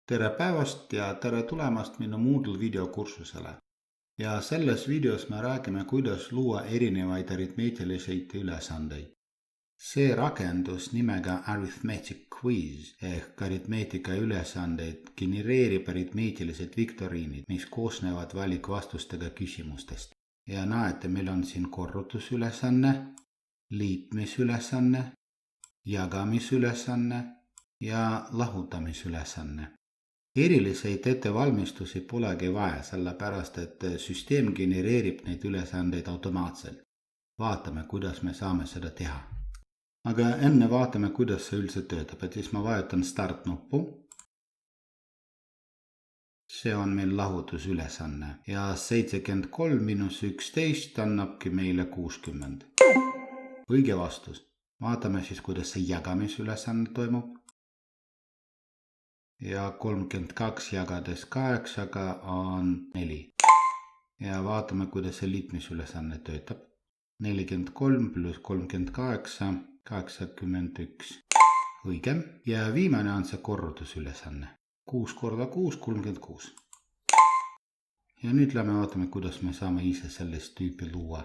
Tere päevast ja tere tulemast minu Moodle videokursusele. Ja selles videos me räägime, kuidas luua erinevaid aritmeetiliseid ülesandeid. See rakendus nimega Arithmetic Quiz ehk aritmeetika ülesandeid genereerib aritmeetilised viktoriinid, mis koosnevad valikvastustega küsimustest. Ja näete, meil on siin korrutusülesanne, liitmisülesanne, jagamisülesanne ja lahutamisülesanne. Eriliseid ettevalmistusi polegi vaja, sellepärast et süsteem genereerib neid ülesandeid automaatselt. Vaatame, kuidas me saame seda teha. Aga enne vaatame, kuidas see üldse töötab, et siis ma vajutan start nuppu. See on meil lahutusülesanne ja 73 miinus 11 annabki meile 60. Õige vastus. Vaatame siis, kuidas see jagamisülesanne toimub. Ja 32 jagades 8 on 4. Ja vaatame, kuidas see liitmisülesanne töötab. 43 pluss 38, 81. Õige. Ja viimane on see korrutusülesanne. 6 korda 6, 36. Ja nüüd lähme vaatame, kuidas me saame ise sellist tüüpi luua.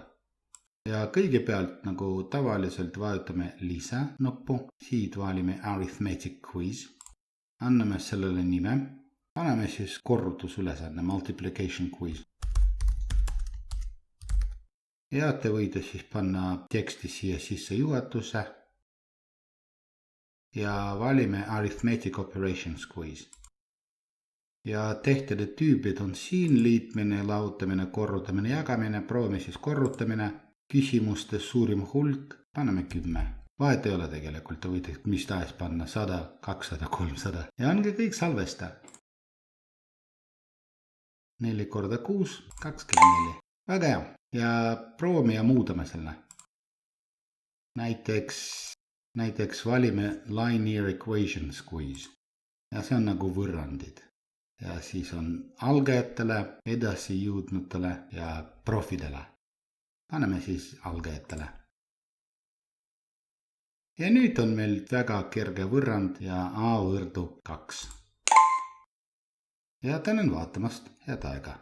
Ja kõigepealt, nagu tavaliselt, vajutame lisa nuppu. Siit valime Arithmetic Quiz. Anname sellele nime. Paneme siis korrutusülesanne, Multiplication Quiz. Ja te võite siis panna teksti siia sisse juhatuse. Ja valime Arithmetic Operations Quiz. Ja tehtede tüübid on siin liitmine, lahutamine, korrutamine, jagamine. Proovime siis korrutamine. Küsimuste suurim hulk. Paneme 10. Vahet ei ole tegelikult, te võite mis tahes panna 100, 200, 300 ja ongi kõik salvesta. 4 korda 6, 24. Väga hea. Ja proovime ja muudame selle. Näiteks valime Linear Equations Quiz. Ja see on nagu võrrandid. Ja siis on algajatele, edasi jõudnutele ja profidele. Paneme siis algajatele. Ja nüüd on meil väga kerge võrrand ja A võrdub 2. Ja tänan vaatamast, head aega!